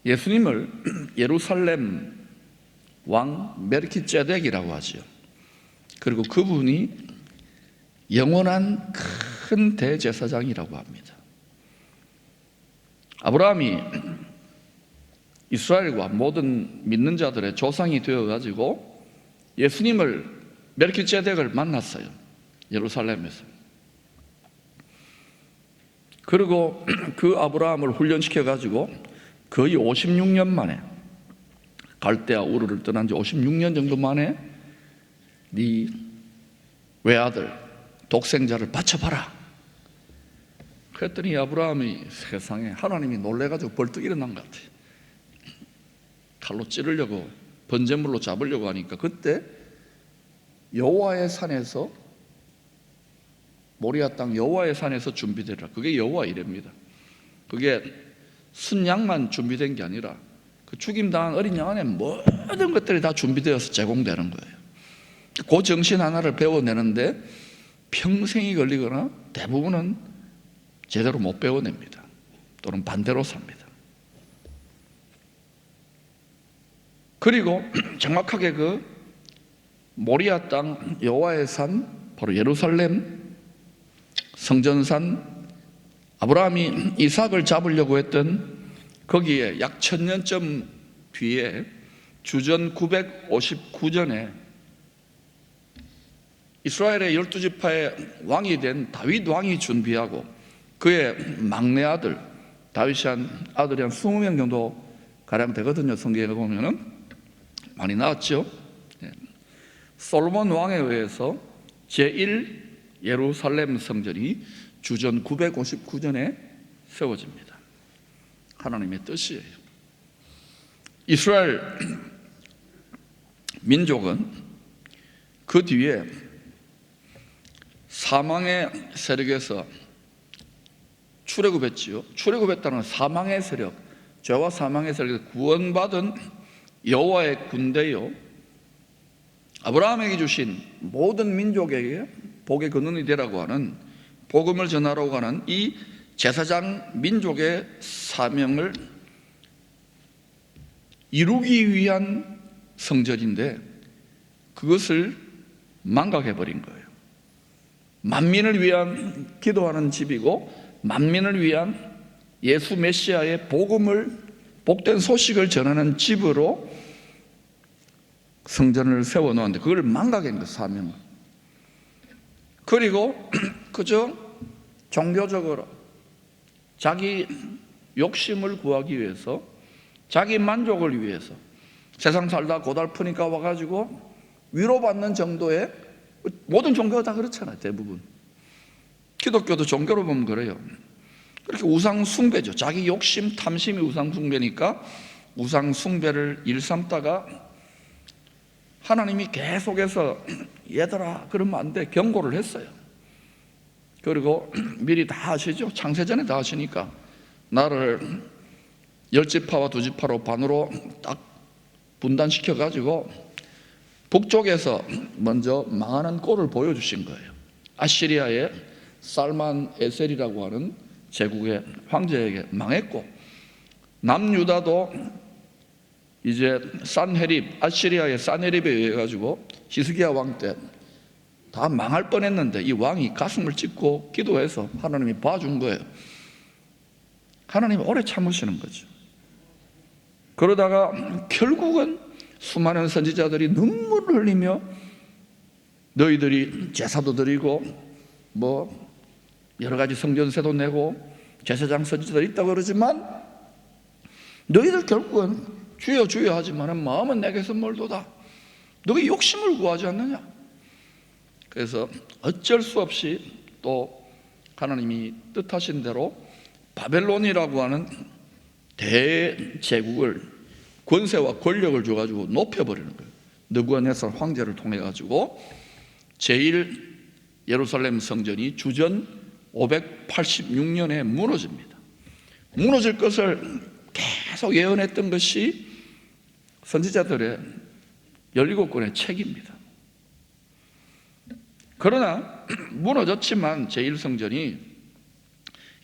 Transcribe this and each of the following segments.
예수님을 예루살렘 왕 멜키ጼ덱이라고 하죠. 그리고 그분이 영원한 큰 대제사장이라고 합니다. 아브라함이 이스라엘과 모든 믿는 자들의 조상이 되어가지고 예수님을 멜키ጼ덱을 만났어요. 예루살렘에서. 그리고 그 아브라함을 훈련시켜가지고 거의 56년 만에, 갈대아 우르를 떠난 지 56년 정도 만에 네 외아들 독생자를 바쳐봐라. 그랬더니 아브라함이 세상에 하나님이 놀래가지고 벌떡 일어난 것 같아요. 칼로 찌르려고 번제물로 잡으려고 하니까 그때 여호와의 산에서, 모리아 땅 여호와의 산에서 준비되라. 그게 여호와 이래입니다. 그게 순양만 준비된 게 아니라 그 죽임당한 어린 양 안에 모든 것들이 다 준비되어서 제공되는 거예요. 그 정신 하나를 배워내는데 평생이 걸리거나 대부분은 제대로 못 배워냅니다. 또는 반대로 삽니다. 그리고 정확하게 그 모리아 땅 여호와의 산, 바로 예루살렘 성전산, 아브라함이 이삭을 잡으려고 했던 거기에 약 1000년쯤 뒤에 주전 959년에 이스라엘의 12지파의 왕이 된 다윗 왕이 준비하고 그의 막내 아들, 다윗이 한 아들이 한 20명 정도 가량 되거든요. 성경에 보면은 많이 나왔죠. 솔로몬 왕에 의해서 제1 예루살렘 성전이 주전 959년에 세워집니다. 하나님의 뜻이에요. 이스라엘 민족은 그 뒤에 사망의 세력에서 출애굽했지요. 출애굽했다는 사망의 세력, 죄와 사망의 세력에서 구원받은 여호와의 군대요, 아브라함에게 주신 모든 민족에게 복의 근원이 되라고 하는, 복음을 전하라고 하는 이 제사장 민족의 사명을 이루기 위한 성전인데 그것을 망각해버린 거예요. 만민을 위한 기도하는 집이고 만민을 위한 예수 메시아의 복음을, 복된 소식을 전하는 집으로 성전을 세워놓았는데 그걸 망각한 거예요. 사명을. 그리고 그저 종교적으로 자기 욕심을 구하기 위해서, 자기 만족을 위해서, 세상 살다 고달프니까 와가지고 위로받는 정도의, 모든 종교가 다 그렇잖아요. 대부분 기독교도 종교로 보면 그래요. 그렇게 우상 숭배죠. 자기 욕심, 탐심이 우상 숭배니까 우상 숭배를 일삼다가 하나님이 계속해서 얘들아 그러면 안 돼, 경고를 했어요. 그리고 미리 다 아시죠? 창세전에 다 아시니까 나를 10지파와 2지파로 반으로 딱 분단시켜가지고 북쪽에서 먼저 망하는 꼴을 보여주신 거예요. 아시리아의 살만 에셀이라고 하는 제국의 황제에게 망했고, 남유다도 이제 산헤립, 아시리아의 산헤립에 의해 가지고 히스기야 왕 때 다 망할 뻔했는데 이 왕이 가슴을 찢고 기도해서 하나님이 봐준 거예요. 하나님이 오래 참으시는 거죠. 그러다가 결국은 수많은 선지자들이 눈물을 흘리며 너희들이 제사도 드리고 뭐 여러 가지 성전세도 내고 제사장 선지자들이 있다고 그러지만 너희들 결국은 주여 주여 하지만 마음은 내게서 멀도다. 너희 욕심을 구하지 않느냐. 그래서 어쩔 수 없이 또 하나님이 뜻하신 대로 바벨론이라고 하는 대제국을, 권세와 권력을 줘가지고 높여버리는 거예요. 느부갓네살 황제를 통해 가지고 제1 예루살렘 성전이 주전 586년에 무너집니다. 무너질 것을 계속 예언했던 것이 선지자들의 17권의 책입니다. 그러나 무너졌지만 제1성전이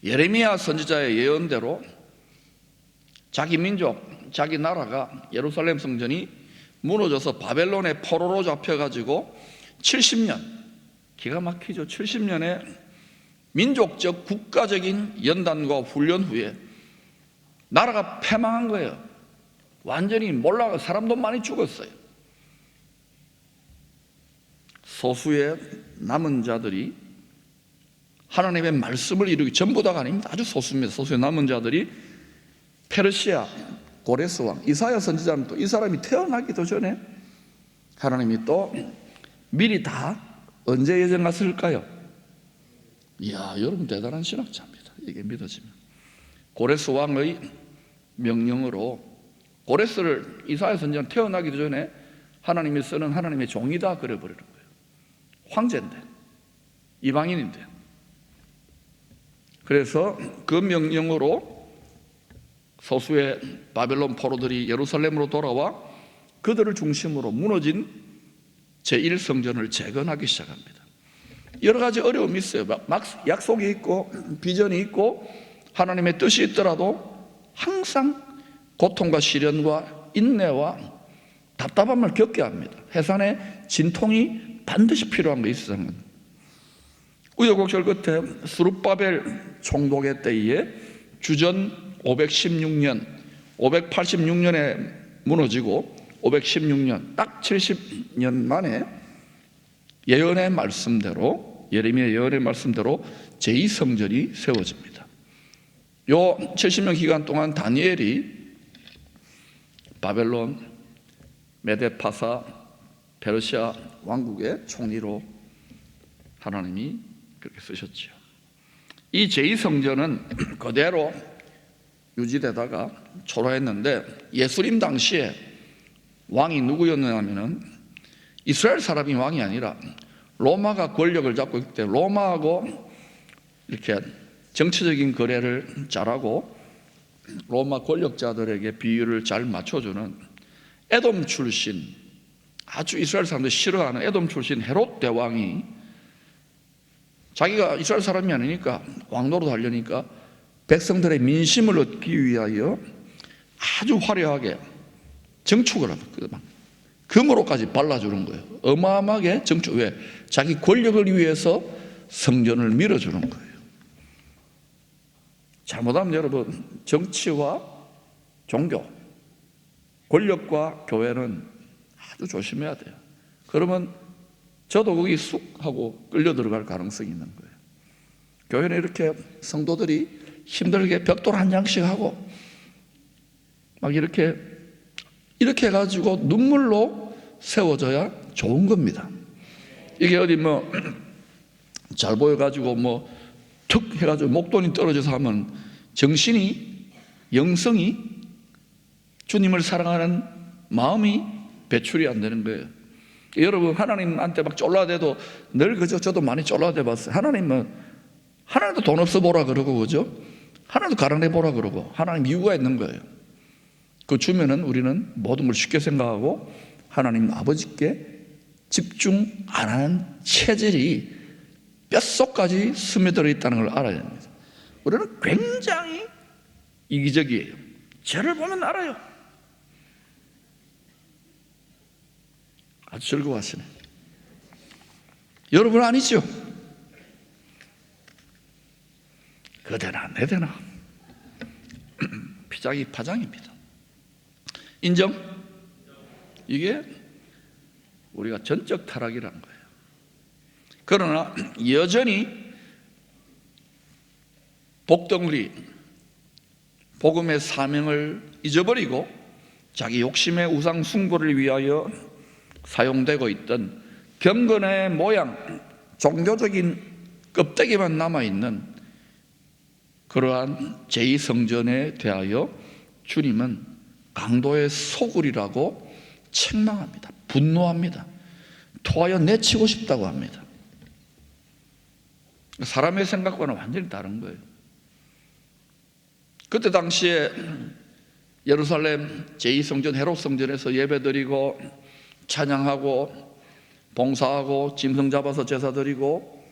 예레미야 선지자의 예언대로 자기 민족 자기 나라가 예루살렘 성전이 무너져서 바벨론의 포로로 잡혀가지고 70년, 기가 막히죠. 70년의 민족적 국가적인 연단과 훈련 후에 나라가 패망한 거예요. 완전히 몰라가 사람도 많이 죽었어요. 소수의 남은 자들이 하나님의 말씀을 이루기, 전부 다가 아닙니다. 아주 소수입니다. 소수의 남은 자들이 페르시아 고레스 왕 이사야 선지자는 또 이 사람이 태어나기도 전에 하나님이 또 미리 다 언제 예정하실까요? 이야, 여러분 대단한 신학자입니다. 이게 믿어지면. 고레스 왕의 명령으로, 고레스를 이사야 선지자는 태어나기도 전에 하나님이 쓰는 하나님의 종이다 그래버리는 거예요. 황제인데, 이방인인데. 그래서 그 명령으로 소수의 바벨론 포로들이 예루살렘으로 돌아와 그들을 중심으로 무너진 제1성전을 재건하기 시작합니다. 여러 가지 어려움이 있어요. 막 약속이 있고 비전이 있고 하나님의 뜻이 있더라도 항상 고통과 시련과 인내와 답답함을 겪게 합니다. 해산의 진통이 반드시 필요한 거 있어요. 우여곡절 끝에 스룹바벨 총독의 때에 주전 516년, 586년에 무너지고 516년, 딱 70년 만에 예언의 말씀대로, 예레미야 예언의 말씀대로 제2성전이 세워집니다. 요 70년 기간 동안 다니엘이 바벨론, 메데파사, 페르시아 왕국의 총리로 하나님이 그렇게 쓰셨죠. 이 제2성전은 그대로 유지되다가 초라했는데, 예수님 당시에 왕이 누구였냐면은 이스라엘 사람이 왕이 아니라 로마가 권력을 잡고 있기 때문에 로마하고 이렇게 정치적인 거래를 잘하고 로마 권력자들에게 비율을 잘 맞춰주는 에돔 출신, 아주 이스라엘 사람들이 싫어하는 에돔 출신 헤롯 대왕이 자기가 이스라엘 사람이 아니니까 왕노릇 하려니까 백성들의 민심을 얻기 위하여 아주 화려하게 정축을 합니다. 금으로까지 발라주는 거예요. 어마어마하게 정축. 왜? 자기 권력을 위해서 성전을 밀어주는 거예요. 잘못하면 여러분, 정치와 종교, 권력과 교회는 아주 조심해야 돼요. 그러면 저도 거기 쑥 하고 끌려 들어갈 가능성이 있는 거예요. 교회는 이렇게 성도들이 힘들게 벽돌 한 장씩 하고 막 이렇게 해가지고 눈물로 세워져야 좋은 겁니다. 이게 어디 뭐 잘 보여가지고 뭐 툭 해가지고 목돈이 떨어져서 하면 정신이, 영성이, 주님을 사랑하는 마음이 배출이 안 되는 거예요. 여러분, 하나님한테 막 쫄라대도 늘 그저 저도 많이 쫄라대 봤어요. 하나님도 돈 없어 보라 그러고, 그죠? 하나님도 가난해 보라 그러고, 하나님 이유가 있는 거예요. 그 주면은 우리는 모든 걸 쉽게 생각하고 하나님 아버지께 집중 안 하는 체질이 뼛속까지 스며들어 있다는 걸 알아야 됩니다. 우리는 굉장히 이기적이에요. 죄를 보면 알아요. 아주 즐거워하시네. 여러분 아니죠? 그대나 내대나 피자기 파장입니다. 인정? 이게 우리가 전적 타락이라는 거예요. 그러나 여전히 복덩어리, 복음의 사명을 잊어버리고 자기 욕심의 우상 숭배를 위하여 사용되고 있던 경건의 모양, 종교적인 껍데기만 남아있는 그러한 제2성전에 대하여 주님은 강도의 소굴이라고 책망합니다. 분노합니다. 토하여 내치고 싶다고 합니다. 사람의 생각과는 완전히 다른 거예요. 그때 당시에 예루살렘 제2성전 헤롯성전에서 예배드리고 찬양하고 봉사하고 짐승 잡아서 제사 드리고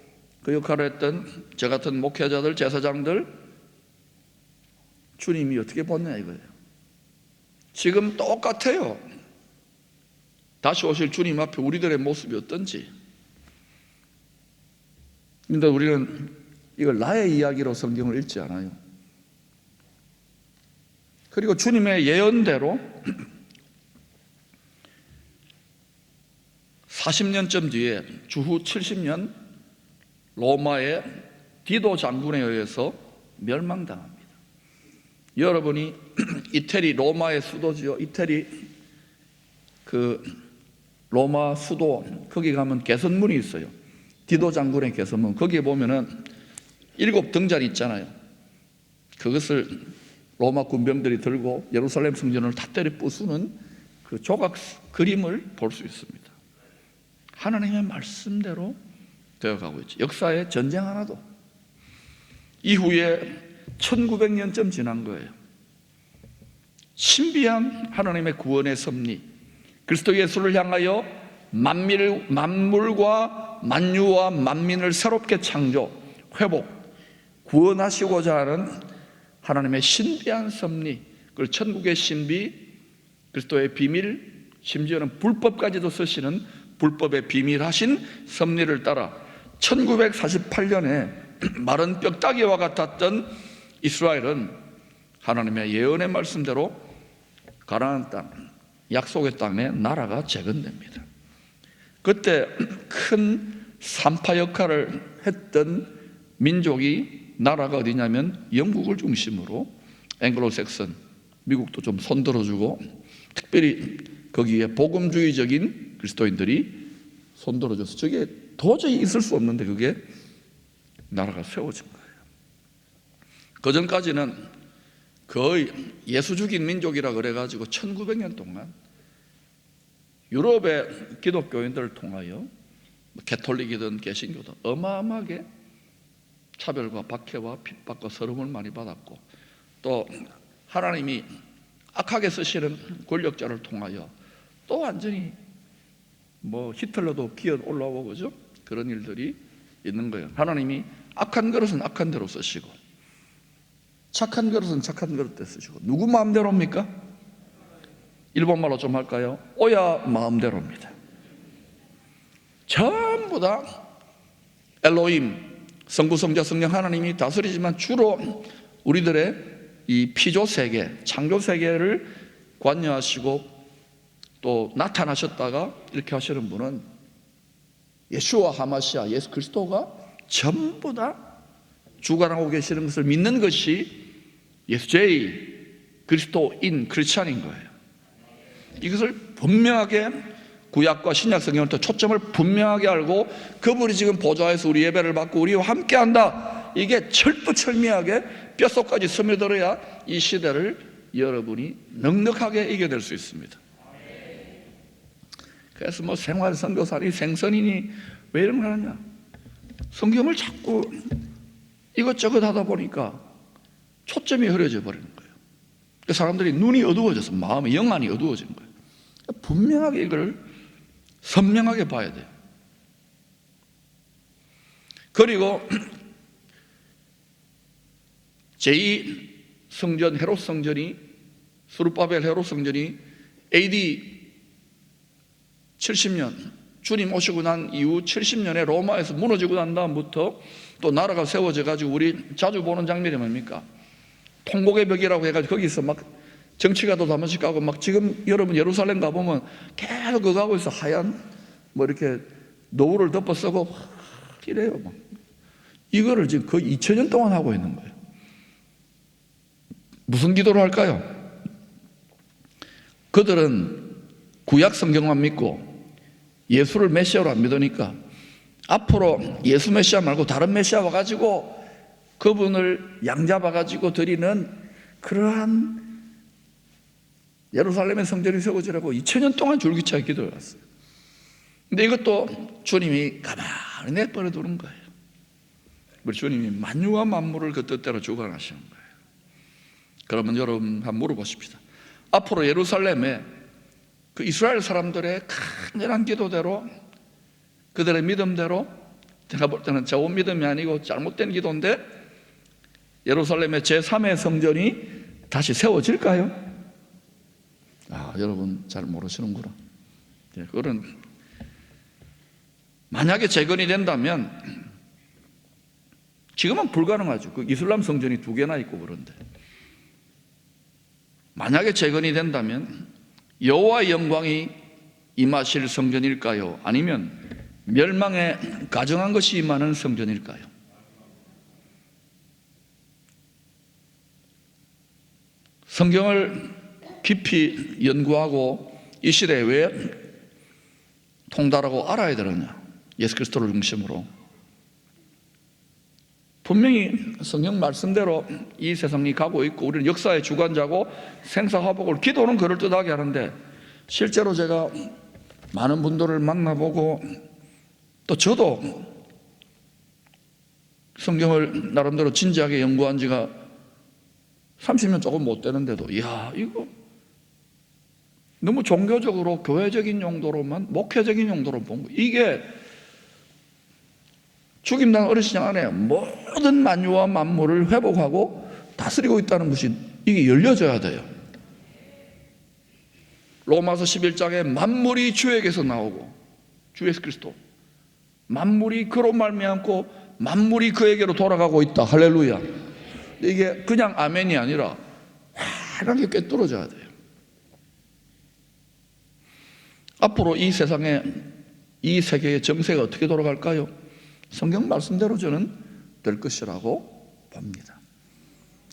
그 역할을 했던 저 같은 목회자들, 제사장들, 주님이 어떻게 보냐 이거예요. 지금 똑같아요. 다시 오실 주님 앞에 우리들의 모습이 어떤지. 그런데 우리는 이걸 나의 이야기로 성경을 읽지 않아요. 그리고 주님의 예언대로 40년쯤 뒤에 주후 70년 로마의 디도 장군에 의해서 멸망당합니다. 여러분이 이태리 로마의 수도지요. 이태리 그 로마 수도 거기 가면 개선문이 있어요. 디도 장군의 개선문. 거기에 보면은 7등잔이 있잖아요. 그것을 로마 군병들이 들고 예루살렘 성전을 다 때려 부수는 그 조각 그림을 볼 수 있습니다. 하나님의 말씀대로 되어가고 있죠. 역사에 전쟁 하나도. 이후에 1900년쯤 지난 거예요. 신비한 하나님의 구원의 섭리, 그리스도 예수를 향하여 만물과 만유와 만민을 새롭게 창조, 회복, 구원하시고자 하는 하나님의 신비한 섭리, 그걸 천국의 신비, 그리스도의 비밀, 심지어는 불법까지도 쓰시는 불법의 비밀하신 섭리를 따라 1948년에 마른 뼈다귀와 같았던 이스라엘은 하나님의 예언의 말씀대로 가나안 땅, 약속의 땅에 나라가 재건됩니다. 그때 큰 산파 역할을 했던 민족이 나라가 어디냐면 영국을 중심으로 앵글로색슨, 미국도 좀 손들어주고 특별히 거기에 복음주의적인 그리스도인들이 손들어줘서 저게 도저히 있을 수 없는데 그게 나라가 세워진 거예요. 그 전까지는 거의 예수 죽인 민족이라 그래가지고 1900년 동안 유럽의 기독교인들을 통하여 개톨릭이든 개신교든 어마어마하게 차별과 박해와 핍박과 서름을 많이 받았고, 또 하나님이 악하게 쓰시는 권력자를 통하여 또 완전히 히틀러도 기어 올라오고 그죠? 그런 일들이 있는 거예요. 하나님이 악한 그릇은 악한 대로 쓰시고 착한 그릇은 착한 그릇대 쓰시고. 누구 마음대로입니까? 일본말로 좀 할까요? 오야 마음대로입니다. 전부 다 엘로힘, 성부, 성자, 성령 하나님이 다스리지만 주로 우리들의 이 피조 세계, 창조 세계를 관여하시고 또 나타나셨다가 이렇게 하시는 분은 예수와 하마시아, 예수 그리스도가 전부 다 주관하고 계시는 것을 믿는 것이 예수제의 그리스도인 크리스찬인 거예요. 이것을 분명하게 구약과 신약 성경을 또 초점을 분명하게 알고 그분이 지금 보좌에서 우리 예배를 받고 우리와 함께한다, 이게 철두철미하게 뼛속까지 스며들어야 이 시대를 여러분이 넉넉하게 이겨낼 수 있습니다. 그래서 생활 선교사니 생선이니 왜 이런 걸 하느냐, 성경을 자꾸 이것저것 하다 보니까 초점이 흐려져 버리는 거예요. 그 사람들이 눈이 어두워져서 마음의 영안이 어두워진 거예요. 분명하게 이걸 선명하게 봐야 돼요. 그리고 제2성전 헤롯 성전이, 스룹바벨 헤롯 성전이 AD 70년 주님 오시고 난 이후 70년에 로마에서 무너지고 난 다음부터 또 나라가 세워져 가지고 우리 자주 보는 장면이 뭡니까? 통곡의 벽이라고 해가지고 거기서 막 정치가도 담아씩 가고 막 지금 여러분 예루살렘 가보면 계속 그거 하고 있어. 하얀 이렇게 노을을 덮어 쓰고 이래요. 막. 이거를 지금 거의 2000년 동안 하고 있는 거예요. 무슨 기도를 할까요? 그들은 구약 성경만 믿고 예수를 메시아로 안 믿으니까 앞으로 예수 메시아 말고 다른 메시아 와가지고 그분을 양잡아가지고 드리는 그러한 예루살렘의 성전이 세워지라고 2000년 동안 줄기차게 기도해 왔어요. 근데 이것도 주님이 가만히 내버려 두는 거예요. 우리 주님이 만유와 만물을 그 뜻대로 주관하시는 거예요. 그러면 여러분 한번 물어보십시다. 앞으로 예루살렘에 그 이스라엘 사람들의 간절한 기도대로, 그들의 믿음대로, 제가 볼 때는 좋은 믿음이 아니고 잘못된 기도인데 예루살렘의 제3의 성전이 다시 세워질까요? 여러분 잘 모르시는구나. 그런 만약에 재건이 된다면 지금은 불가능하죠. 그 이슬람 성전이 2개나 있고 그런데 만약에 재건이 된다면 여호와의 영광이 임하실 성전일까요? 아니면 멸망에 가정한 것이 임하는 성전일까요? 성경을 깊이 연구하고 이 시대에 왜 통달하고 알아야 되느냐? 예수 그리스도를 중심으로 분명히 성경 말씀대로 이 세상이 가고 있고 우리는 역사의 주관자고 생사화복을 기도는 그럴듯하게 하는데 실제로 제가 많은 분들을 만나보고 또 저도 성경을 나름대로 진지하게 연구한 지가 30년 조금 못 되는데도 이야 이거 너무 종교적으로 교회적인 용도로만 목회적인 용도로 본 거 이게 죽임당 어르신장 안에 모든 만유와 만물을 회복하고 다스리고 있다는 것이 이게 열려져야 돼요. 로마서 11장에 만물이 주에게서 나오고 주 예수 그리스도 만물이 그로 말미암고 만물이 그에게로 돌아가고 있다. 할렐루야. 이게 그냥 아멘이 아니라 환하게 꿰뚫어져야 돼요. 앞으로 이 세상에 이 세계의 정세가 어떻게 돌아갈까요? 성경 말씀대로 저는 될 것이라고 봅니다.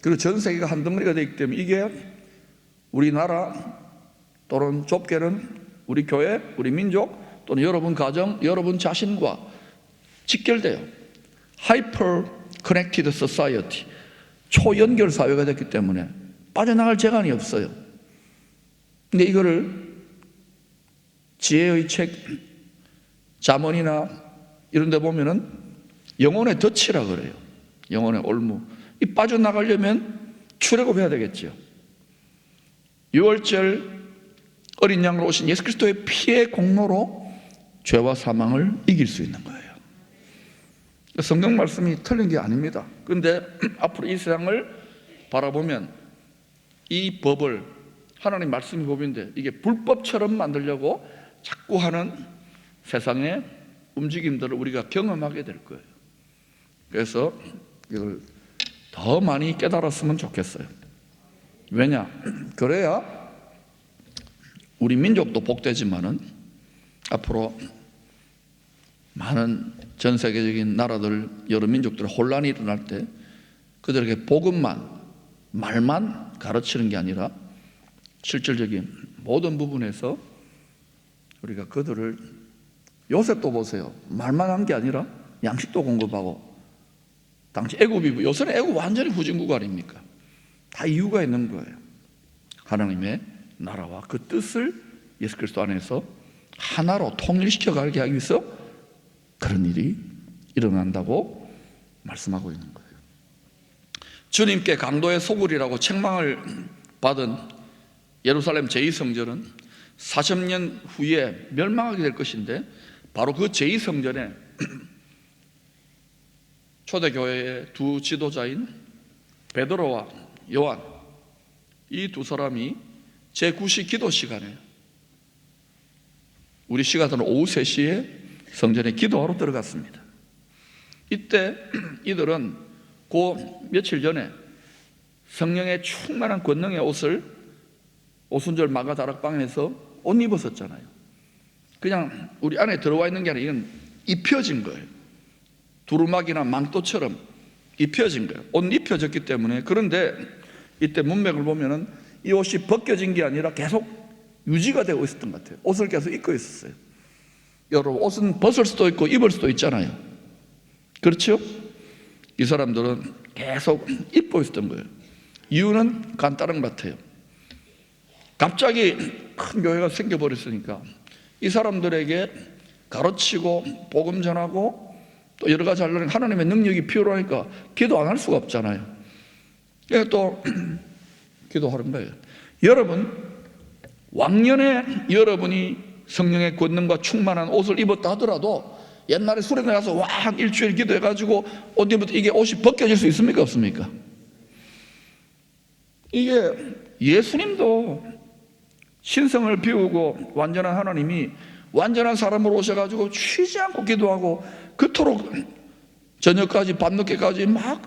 그리고 전 세계가 한 덩어리가 되기 때문에 이게 우리나라 또는 좁게는 우리 교회, 우리 민족 또는 여러분 가정, 여러분 자신과 직결돼요. Hyper Connected Society, 초연결 사회가 됐기 때문에 빠져나갈 재간이 없어요. 근데 이거를 지혜의 책, 잠언이나 이런 데 보면은 영혼의 덫이라 그래요. 영혼의 올무. 이 빠져나가려면 출애굽해야 되겠죠. 6월절 어린 양으로 오신 예수 그리스도의 피의 공로로 죄와 사망을 이길 수 있는 거예요. 성경 말씀이 틀린 게 아닙니다. 그런데 앞으로 이 세상을 바라보면 이 법을 하나님 말씀의 법인데 이게 불법처럼 만들려고 자꾸 하는 세상의 움직임들을 우리가 경험하게 될 거예요. 그래서 이걸 더 많이 깨달았으면 좋겠어요. 왜냐? 그래야 우리 민족도 복되지만은 앞으로 많은 전 세계적인 나라들 여러 민족들의 혼란이 일어날 때 그들에게 복음만 말만 가르치는 게 아니라 실질적인 모든 부분에서 우리가 그들을 요셉도 보세요. 말만 한 게 아니라 양식도 공급하고 당시 애굽이 요새는 애굽 완전히 후진국 아닙니까? 다 이유가 있는 거예요. 하나님의 나라와 그 뜻을 예수 그리스도 안에서 하나로 통일시켜 가게 하기 위해서 그런 일이 일어난다고 말씀하고 있는 거예요. 주님께 강도의 소굴이라고 책망을 받은 예루살렘 제2성전은 40년 후에 멸망하게 될 것인데 바로 그 제2성전에 초대교회의 두 지도자인 베드로와 요한 이 두 사람이 제9시 기도 시간에 우리 시간으로 오후 3시에 성전에 기도하러 들어갔습니다. 이때 이들은 그 며칠 전에 성령의 충만한 권능의 옷을 오순절 마가 다락방에서 옷 입었었잖아요. 그냥 우리 안에 들어와 있는 게 아니라 이건 입혀진 거예요. 두루마기나 망토처럼 입혀진 거예요. 옷 입혀졌기 때문에. 그런데 이때 문맥을 보면은 이 옷이 벗겨진 게 아니라 계속 유지가 되고 있었던 것 같아요. 옷을 계속 입고 있었어요. 여러분 옷은 벗을 수도 있고 입을 수도 있잖아요. 그렇죠? 이 사람들은 계속 입고 있었던 거예요. 이유는 간단한 것 같아요. 갑자기 큰 교회가 생겨버렸으니까 이 사람들에게 가르치고 복음 전하고 또 여러 가지 하려는 하나님의 능력이 필요하니까 기도 안 할 수가 없잖아요. 그래서 또 기도하는 거예요. 여러분 왕년에 여러분이 성령의 권능과 충만한 옷을 입었다 하더라도 옛날에 수련회 가서 와 한 일주일 기도해가지고 옷 입을 때 이게 옷이 벗겨질 수 있습니까 없습니까? 이게 예수님도 신성을 비우고 완전한 하나님이 완전한 사람으로 오셔가지고 쉬지 않고 기도하고 그토록 저녁까지 밤늦게까지 막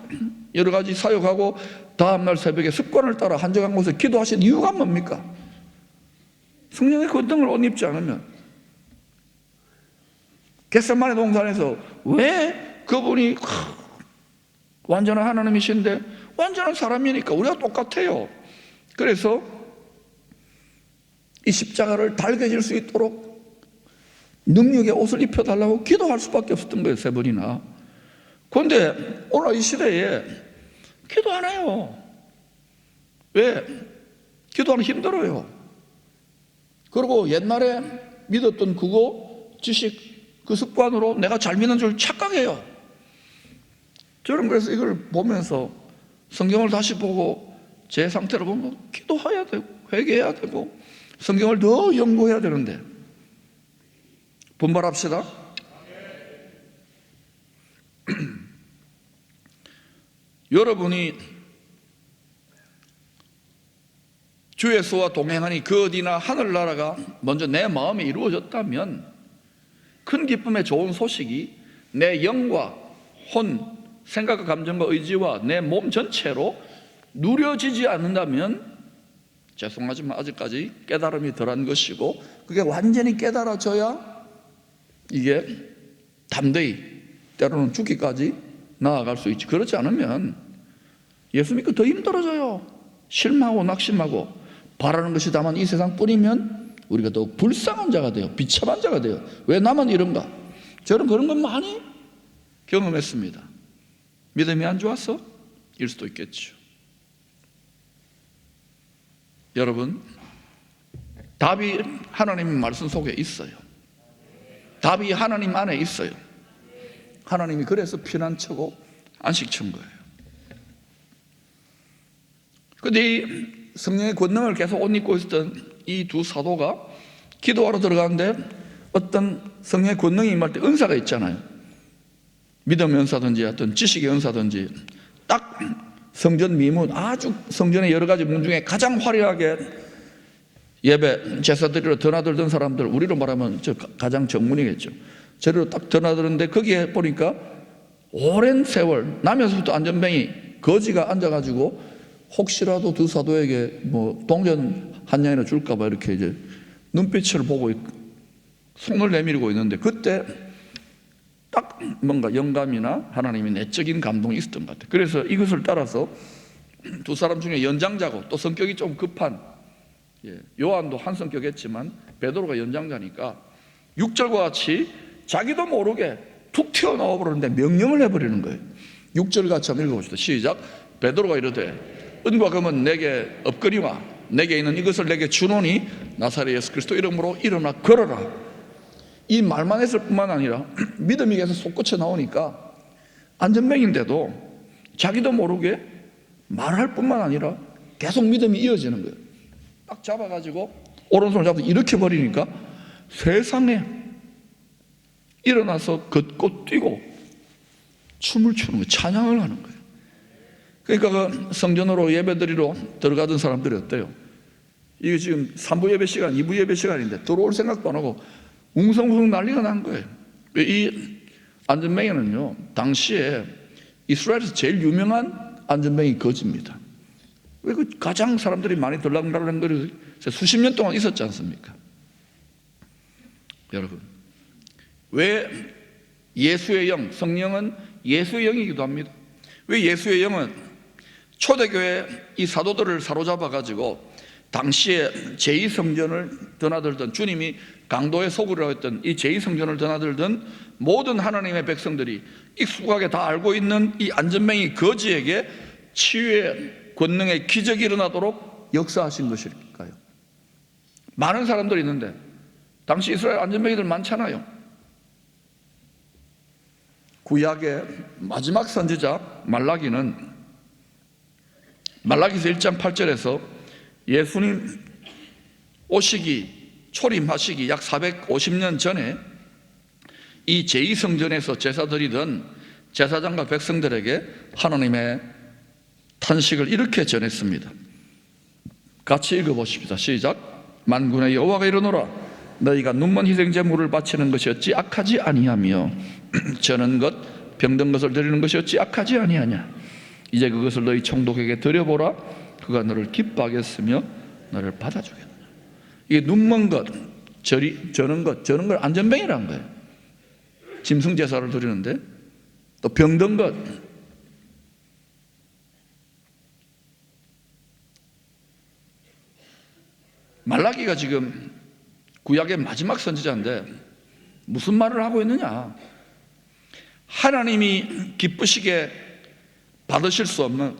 여러 가지 사역하고 다음날 새벽에 습관을 따라 한적한 곳에 기도하신 이유가 뭡니까? 성령의 권능을 옷 입지 않으면. 겟세마네 동산에서 왜 그분이 완전한 하나님이신데 완전한 사람이니까 우리가 똑같아요. 그래서 이 십자가를 달개질 수 있도록 능력의 옷을 입혀달라고 기도할 수밖에 없었던 거예요, 3번이나. 그런데 오늘 이 시대에 기도 안 해요. 왜? 기도하는 힘들어요. 그리고 옛날에 믿었던 그거 지식 그 습관으로 내가 잘 믿는 줄 착각해요. 저는 그래서 이걸 보면서 성경을 다시 보고 제 상태를 보면 기도해야 되고 회개해야 되고 성경을 더 연구해야 되는데 분발합시다. 여러분이 주 예수와 동행하니 그 어디나 하늘나라가 먼저 내 마음에 이루어졌다면 큰 기쁨의 좋은 소식이 내 영과 혼, 생각과 감정과 의지와 내 몸 전체로 누려지지 않는다면 죄송하지만 아직까지 깨달음이 덜한 것이고 그게 완전히 깨달아져야 이게 담대히 때로는 죽기까지 나아갈 수 있지. 그렇지 않으면 예수 믿고 더 힘들어져요. 실망하고 낙심하고 바라는 것이 다만 이 세상 뿐이면 우리가 더욱 불쌍한 자가 돼요. 비참한 자가 돼요. 왜 나만 이런가? 저는 그런 건 많이 경험했습니다. 믿음이 안 좋아서 일 수도 있겠죠. 여러분, 답이 하나님의 말씀 속에 있어요. 답이 하나님 안에 있어요. 하나님이 그래서 피난처고 안식처인 거예요. 그런데 이 성령의 권능을 계속 옷 입고 있었던 이 두 사도가 기도하러 들어가는데 어떤 성령의 권능이 임할 때 은사가 있잖아요. 믿음의 은사든지 어떤 지식의 은사든지 딱 성전 미문, 아주 성전의 여러 가지 문 중에 가장 화려하게 예배 제사 드리러 드나들던 사람들, 우리로 말하면 저 가장 정문이겠죠. 저리로 딱 드나드는데 거기에 보니까 오랜 세월 남에서부터 안전뱅이 거지가 앉아가지고 혹시라도 두 사도에게 뭐 동전 한 양이나 줄까 봐 이렇게 이제 눈빛을 보고 손을 내밀고 있는데 그때 딱 뭔가 영감이나 하나님의 내적인 감동이 있었던 것 같아요. 그래서 이것을 따라서 두 사람 중에 연장자고 또 성격이 좀 급한 요한도 한 성격했지만 베드로가 연장자니까 6절과 같이 자기도 모르게 툭 튀어나와 버리는데 명령을 해버리는 거예요. 6절 같이 한번 읽어봅시다. 시작. 베드로가 이르되 은과 금은 내게 없거니와 내게 있는 이것을 내게 주노니 나사렛 예수 그리스도 이름으로 일어나 걸어라. 이 말만 했을 뿐만 아니라 믿음이 계속 솟구쳐 나오니까 안전뱅인데도 자기도 모르게 말할 뿐만 아니라 계속 믿음이 이어지는 거예요. 딱 잡아가지고 오른손을 잡아서 일으켜 버리니까 세상에 일어나서 걷고 뛰고 춤을 추는 거예요. 찬양을 하는 거예요. 그러니까 그 성전으로 예배드리러 들어가던 사람들이 어때요? 이게 지금 3부 예배 시간, 2부 예배 시간인데 들어올 생각도 안 하고 웅성웅성 난리가 난 거예요. 이 안전뱅이는요, 당시에 이스라엘에서 제일 유명한 안전뱅이 거지입니다. 왜 그 가장 사람들이 많이 들락날락한 거를 수십 년 동안 있었지 않습니까? 여러분, 왜 예수의 영, 성령은 예수의 영이기도 합니다. 왜 예수의 영은 초대교회 이 사도들을 사로잡아가지고 당시에 제2성전을 드나들던 주님이 강도의 소굴이라고 했던 이 제2성전을 드나들던 모든 하나님의 백성들이 익숙하게 다 알고 있는 이 안전뱅이 거지에게 치유의 권능의 기적이 일어나도록 역사하신 것일까요? 많은 사람들이 있는데 당시 이스라엘 안전뱅이들 많잖아요. 구약의 마지막 선지자 말라기는 말라기서 1장 8절에서 예수님 오시기 초림하시기 약 450년 전에 이 제2성전에서 제사드리던 제사장과 백성들에게 하나님의 탄식을 이렇게 전했습니다. 같이 읽어보십시다. 시작. 만군의 여호와가 이르노라 너희가 눈먼 희생 제물을 바치는 것이 어찌 악하지 아니하며 저는 것 병든 것을 드리는 것이 어찌 악하지 아니하냐. 이제 그것을 너희 총독에게 드려보라. 그가 너를 기뻐하겠으며 너를 받아주겠느냐. 이게 눈먼 것, 저는 걸 안전병이라는 거예요. 짐승 제사를 드리는데, 또 병든 것, 말라기가 지금 구약의 마지막 선지자인데 무슨 말을 하고 있느냐. 하나님이 기쁘시게 받으실 수 없는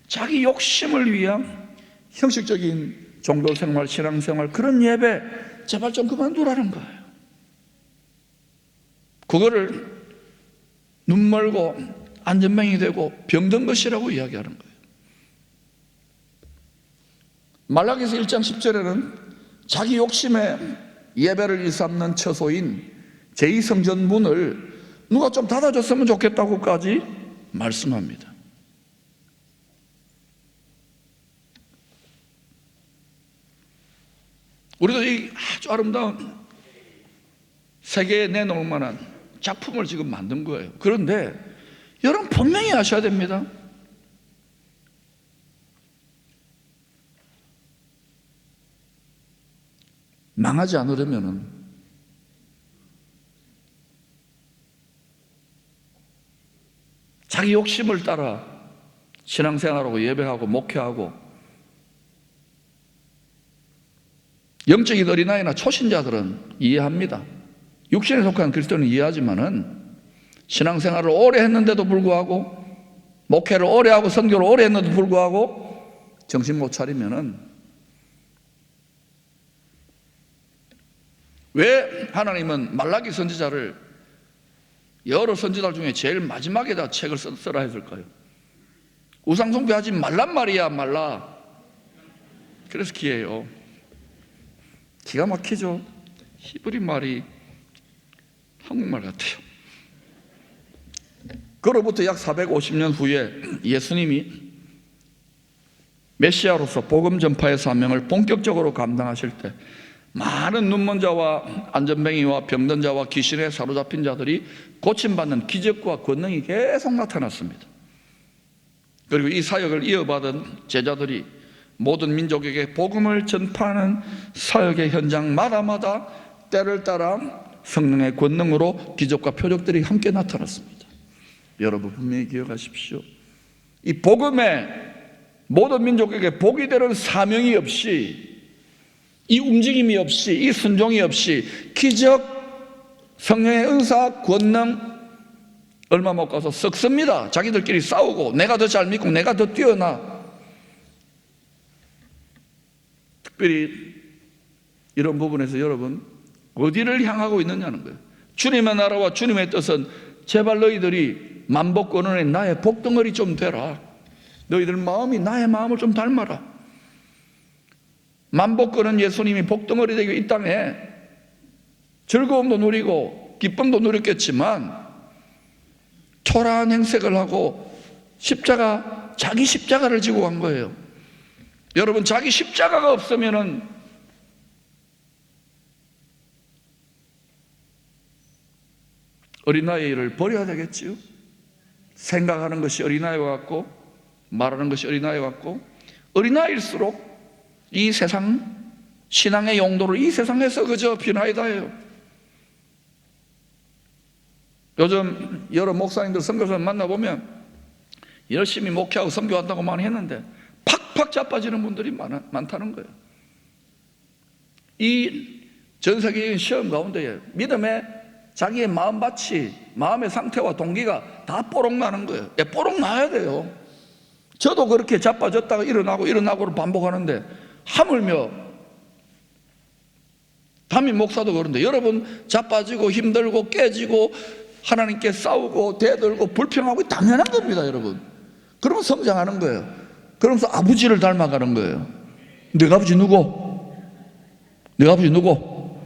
자기 욕심을 위한 형식적인 종교 생활, 신앙 생활, 그런 예배 제발 좀 그만두라는 거예요. 그거를 눈멀고 안전병이 되고 병든 것이라고 이야기하는 거예요. 말라기서 1장 10절에는 자기 욕심에 예배를 일삼는 처소인 제2성전 문을 누가 좀 닫아줬으면 좋겠다고까지 말씀합니다. 우리도 이 아주 아름다운 세계에 내놓을 만한 작품을 지금 만든 거예요. 그런데 여러분 분명히 아셔야 됩니다. 망하지 않으려면은 자기 욕심을 따라 신앙생활하고 예배하고 목회하고 영적인 어린아이나 초신자들은 이해합니다. 육신에 속한 그리스도는 이해하지만은 신앙생활을 오래 했는데도 불구하고 목회를 오래 하고 선교를 오래 했는데도 불구하고 정신 못 차리면은 왜 하나님은 말라기 선지자를 여러 선지자 중에 제일 마지막에다 책을 쓰라 했을까요? 우상 숭배하지 말란 말이야. 말라. 그래서 기해요. 기가 막히죠. 히브리 말이 한국말 같아요. 그로부터 약 450년 후에 예수님이 메시아로서 복음 전파의 사명을 본격적으로 감당하실 때 많은 눈먼 자와 안전뱅이와 병든 자와 귀신에 사로잡힌 자들이 고침받는 기적과 권능이 계속 나타났습니다. 그리고 이 사역을 이어받은 제자들이 모든 민족에게 복음을 전파하는 사역의 현장마다마다 때를 따라 성령의 권능으로 기적과 표적들이 함께 나타났습니다. 여러분 분명히 기억하십시오. 이 복음에 모든 민족에게 복이 되는 사명이 없이, 이 움직임이 없이, 이 순종이 없이 기적, 성령의 은사, 권능 얼마 못 가서 썩습니다. 자기들끼리 싸우고 내가 더 잘 믿고 내가 더 뛰어나. 특별히 이런 부분에서 여러분 어디를 향하고 있느냐는 거예요. 주님의 나라와 주님의 뜻은 제발 너희들이 만복권원의 나의 복덩어리 좀 되라. 너희들 마음이 나의 마음을 좀 닮아라. 만복권은 예수님이 복덩어리 되고 이 땅에 즐거움도 누리고 기쁨도 누렸겠지만 초라한 행색을 하고 자기 십자가를 지고 간 거예요. 여러분 자기 십자가가 없으면은 어린아이를 버려야 되겠지요. 생각하는 것이 어린아이와 같고 말하는 것이 어린아이와 같고 어린아이일수록 이 세상 신앙의 용도를 이 세상에서 그저 비나이다 해요. 요즘 여러 목사님들 선교사를 만나보면 열심히 목회하고 선교한다고 많이 했는데 팍팍 자빠지는 분들이 많다는 거예요. 이 전 세계적인 시험 가운데 믿음에 자기의 마음밭이, 마음의 상태와 동기가 다 뽀록 나는 거예요. 뽀록 나야 돼요. 저도 그렇게 자빠졌다가 일어나고를 반복하는데 하물며 담임 목사도 그런데 여러분 자빠지고 힘들고 깨지고 하나님께 싸우고 대들고 불평하고 당연한 겁니다. 여러분 그러면 성장하는 거예요. 그러면서 아버지를 닮아가는 거예요. 너희 아버지 누구? 너희 아버지 누구?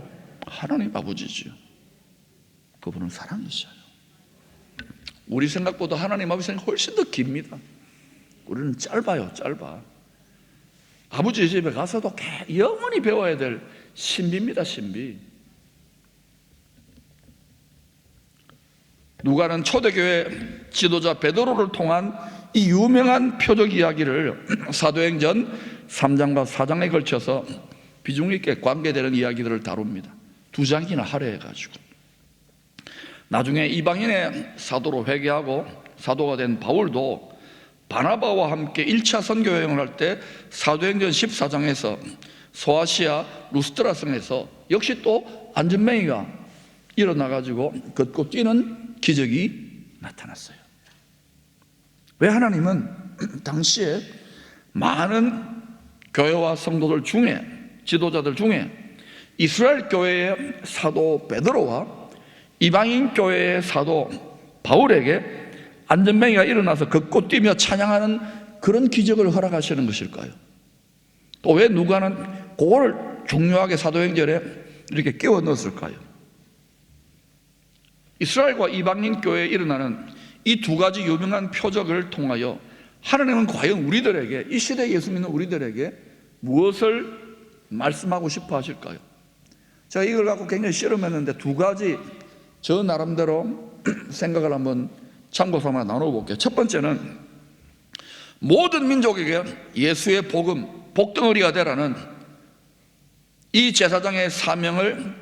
하나님 아버지죠. 그분은 사랑이셔요. 우리 생각보다 하나님 아버지 생각 훨씬 더 깁니다. 우리는 짧아요. 짧아. 아버지 집에 가서도 영원히 배워야 될 신비입니다. 신비. 누가는 초대교회 지도자 베드로를 통한 이 유명한 표적 이야기를 사도행전 3장과 4장에 걸쳐서 비중 있게 관계되는 이야기들을 다룹니다. 2장이나 할애해가지고 나중에 이방인의 사도로 회개하고 사도가 된 바울도 바나바와 함께 1차 선교 여행을 할 때 사도행전 14장에서 소아시아 루스트라 성에서 역시 또 안전뱅이가 일어나가지고 걷고 뛰는 기적이 나타났어요. 왜 하나님은 당시에 많은 교회와 성도들 중에, 지도자들 중에 이스라엘 교회의 사도 베드로와 이방인 교회의 사도 바울에게 안전뱅이가 일어나서 걷고 뛰며 찬양하는 그런 기적을 허락하시는 것일까요? 또 왜 누가는 그거를 중요하게 사도행전에 이렇게 끼워 넣었을까요? 이스라엘과 이방인 교회에 일어나는 이 2가지 유명한 표적을 통하여 하나님은 과연 우리들에게, 이 시대에 예수 믿는 우리들에게 무엇을 말씀하고 싶어 하실까요? 제가 이걸 갖고 굉장히 실험했는데 2가지 저 나름대로 생각을 한번 참고 삼아 나눠볼게요. 첫 번째는 모든 민족에게 예수의 복음, 복덩어리가 되라는 이 제사장의 사명을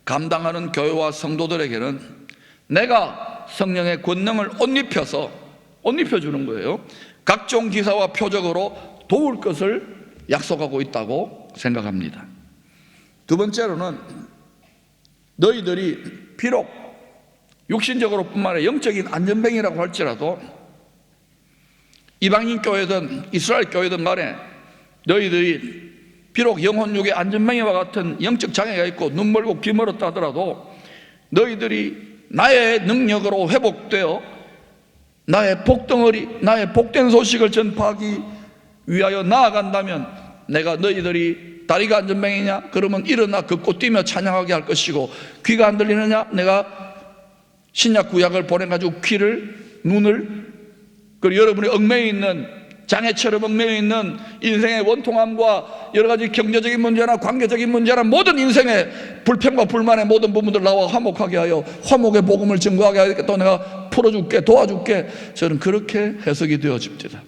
감당하는 교회와 성도들에게는 내가 성령의 권능을 옷 입혀주는 거예요. 각종 기사와 표적으로 도울 것을 약속하고 있다고 생각합니다. 두 번째로는 너희들이 비록 육신적으로 뿐만 아니라 영적인 안전뱅이라고 할지라도 이방인 교회든 이스라엘 교회든 간에 너희들이 비록 영혼육의 안전뱅이와 같은 영적 장애가 있고 눈 멀고 귀 멀었다 하더라도 너희들이 나의 능력으로 회복되어 나의 복덩어리, 나의 복된 소식을 전파하기 위하여 나아간다면 내가 너희들이 다리가 안전뱅이냐? 그러면 일어나 걷고 뛰며 찬양하게 할 것이고, 귀가 안 들리느냐? 내가 신약 구약을 보내가지고 귀를, 눈을, 그리고 여러분이 얽매여 있는, 장애처럼 얽매여 있는 인생의 원통함과 여러 가지 경제적인 문제나 관계적인 문제나 모든 인생의 불평과 불만의 모든 부분들 나와 화목하게 하여 화목의 복음을 증거하게 하여 또 내가 풀어줄게, 도와줄게. 저는 그렇게 해석이 되어집니다.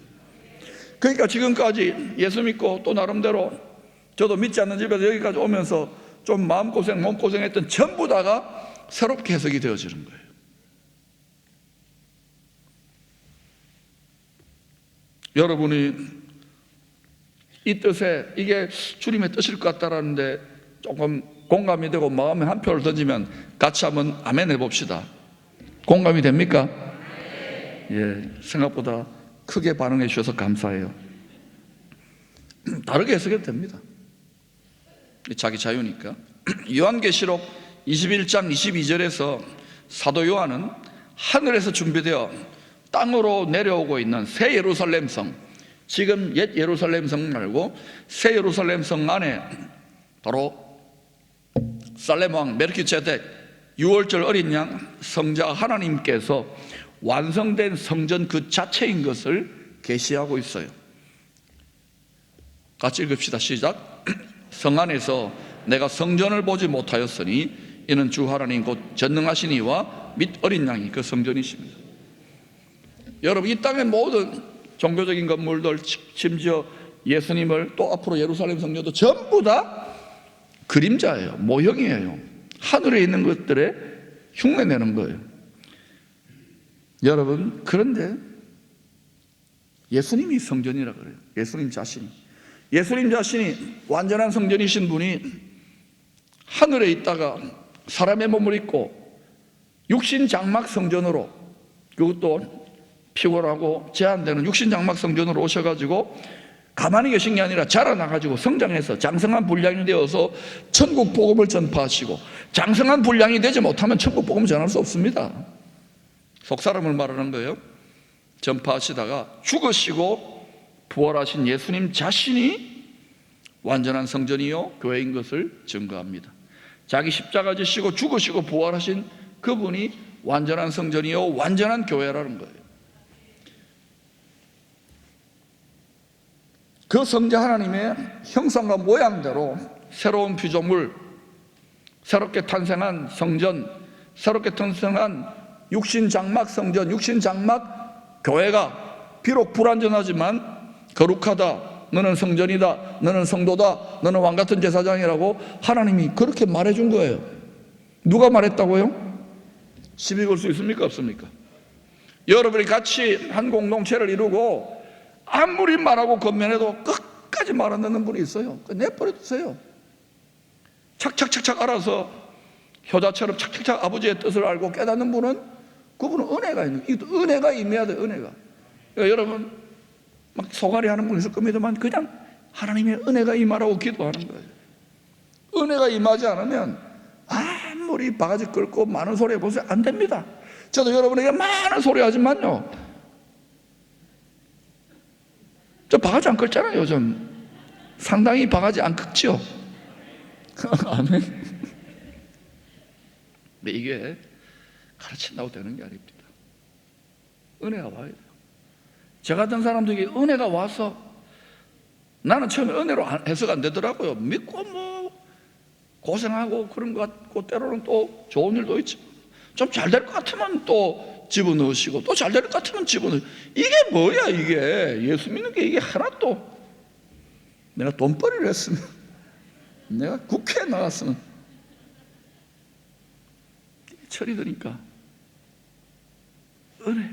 그러니까 지금까지 예수 믿고 또 나름대로 저도 믿지 않는 집에서 여기까지 오면서 좀 마음고생, 몸고생했던 전부 다가 새롭게 해석이 되어지는 거예요. 여러분이 이 뜻에 이게 주님의 뜻일 것 같다라는데 조금 공감이 되고 마음에 한 표를 던지면 같이 한번 아멘 해봅시다. 공감이 됩니까? 예, 생각보다 크게 반응해 주셔서 감사해요. 다르게 해석해도 됩니다. 자기 자유니까. 요한계시록 21장 22절에서 사도 요한은 하늘에서 준비되어 땅으로 내려오고 있는 새 예루살렘 성, 지금 옛 예루살렘 성 말고 새 예루살렘 성 안에 바로 살렘 왕 멜키ጼ덱, 유월절 어린 양 성자 하나님께서 완성된 성전 그 자체인 것을 계시하고 있어요. 같이 읽읍시다. 시작. 성 안에서 내가 성전을 보지 못하였으니 이는 주 하나님 곧 전능하신 이와 및 어린 양이 그 성전이십니다. 여러분, 이 땅의 모든 종교적인 건물들, 심지어 예수님을 또 앞으로 예루살렘 성전도 전부 다 그림자예요. 모형이에요. 하늘에 있는 것들에 흉내내는 거예요. 여러분, 그런데 예수님이 성전이라 그래요. 예수님 자신이 완전한 성전이신 분이 하늘에 있다가 사람의 몸을 입고 육신 장막 성전으로, 그것도 피곤하고 제한되는 육신 장막 성전으로 오셔가지고 가만히 계신 게 아니라 자라나가지고 성장해서 장성한 분량이 되어서 천국 복음을 전파하시고, 장성한 분량이 되지 못하면 천국 복음을 전할 수 없습니다. 속사람을 말하는 거예요. 전파하시다가 죽으시고 부활하신 예수님 자신이 완전한 성전이요 교회인 것을 증거합니다. 자기 십자가 지시고 죽으시고 부활하신 그분이 완전한 성전이요 완전한 교회라는 거예요. 그 성자 하나님의 형상과 모양대로 새로운 피조물, 새롭게 탄생한 성전, 새롭게 탄생한 육신장막 성전, 육신장막 교회가 비록 불완전하지만 거룩하다, 너는 성전이다, 너는 성도다, 너는 왕같은 제사장이라고 하나님이 그렇게 말해준 거예요. 누가 말했다고요? 시비 걸 수 있습니까? 없습니까? 여러분이 같이 한 공동체를 이루고 아무리 말하고 건면해도 끝까지 말 안 듣는 분이 있어요. 내버려 두세요. 착착착착 알아서 효자처럼 착착착 아버지의 뜻을 알고 깨닫는 분은, 그분은 은혜가 있는, 은혜가 임해야 돼요. 은혜가. 그러니까 여러분 막 소갈이 하는 분 있을 겁니다만 그냥 하나님의 은혜가 임하라고 기도하는 거예요. 은혜가 임하지 않으면 아무리 바가지 긁고 많은 소리 해보세요, 안 됩니다. 저도 여러분에게 많은 소리 하지만요, 저 바가지 안 긁잖아요. 요즘 상당히 바가지 안 긁죠. 아멘. 근데 이게 가르친다고 되는 게 아닙니다. 은혜가 와야 돼요. 저 같은 사람들에게 은혜가 와서, 나는 처음에 은혜로 해석 안 되더라고요. 믿고 뭐 고생하고 그런 것 같고, 때로는 또 좋은 일도 있지, 좀 잘 될 것 같으면 또 집어넣으시고, 또 잘 될 것 같으면 집어넣으시고. 이게 뭐야 이게. 예수 믿는 게 이게 하나도, 내가 돈벌이를 했으면, 내가 국회에 나갔으면 철이 드니까 은혜.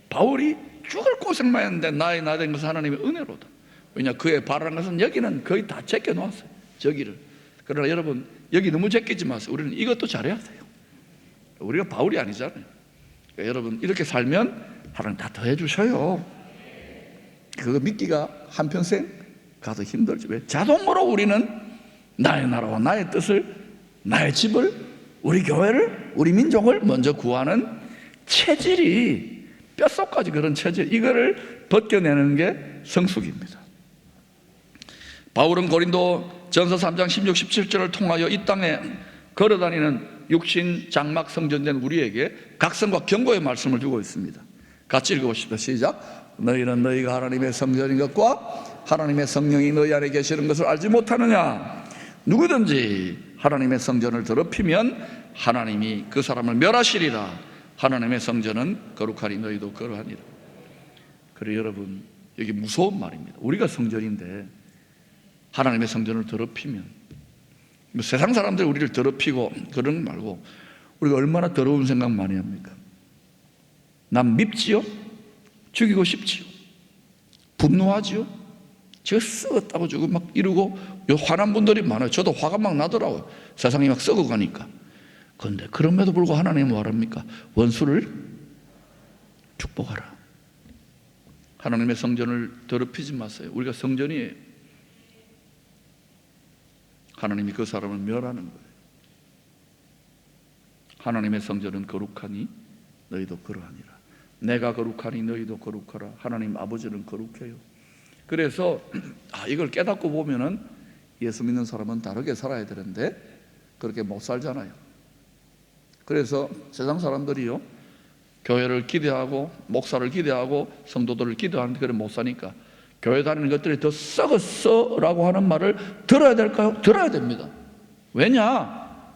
바울이 죽을 고생만 했는데 나의 나 된 것은 하나님의 은혜로다. 왜냐, 그의 바라는 것은 여기는 거의 다 제껴 놓았어요, 저기를. 그러나 여러분, 여기 너무 제끼지 마세요. 우리는 이것도 잘해야 돼요. 우리가 바울이 아니잖아요. 그러니까 여러분, 이렇게 살면 하나님 다 더해 주셔요. 그거 믿기가 한평생 가도 힘들지. 왜? 자동으로 우리는 나의 나라와 나의 뜻을, 나의 집을, 우리 교회를, 우리 민족을 먼저 구하는 체질이, 뼛속까지 그런 체질, 이거를 벗겨내는 게 성숙입니다. 바울은 고린도 전서 3장 16, 17절을 통하여 이 땅에 걸어다니는 육신 장막 성전된 우리에게 각성과 경고의 말씀을 주고 있습니다. 같이 읽어보십시다. 시작. 너희는 너희가 하나님의 성전인 것과 하나님의 성령이 너희 안에 계시는 것을 알지 못하느냐. 누구든지 하나님의 성전을 더럽히면 하나님이 그 사람을 멸하시리라. 하나님의 성전은 거룩하니 너희도 그러하니라. 그래 여러분, 여기 무서운 말입니다. 우리가 성전인데 하나님의 성전을 더럽히면, 세상 사람들이 우리를 더럽히고 그런 거 말고 우리가 얼마나 더러운 생각 많이 합니까? 남 밉지요? 죽이고 싶지요? 분노하지요? 제가 썩었다고 지금 막 이러고 화난 분들이 많아요. 저도 화가 막 나더라고요. 세상이 막 썩어가니까. 그런데 그럼에도 불구하고 하나님은 뭐랍니까? 원수를 축복하라. 하나님의 성전을 더럽히지 마세요. 우리가 성전이에요. 하나님이 그 사람을 멸하는 거예요. 하나님의 성전은 거룩하니 너희도 그러하니라. 내가 거룩하니 너희도 거룩하라. 하나님 아버지는 거룩해요. 그래서 이걸 깨닫고 보면은 예수 믿는 사람은 다르게 살아야 되는데 그렇게 못 살잖아요. 그래서 세상 사람들이요, 교회를 기대하고 목사를 기대하고 성도들을 기대하는데 그래 못 사니까 교회 다니는 것들이 더 썩었어 라고 하는 말을 들어야 될까요? 들어야 됩니다. 왜냐?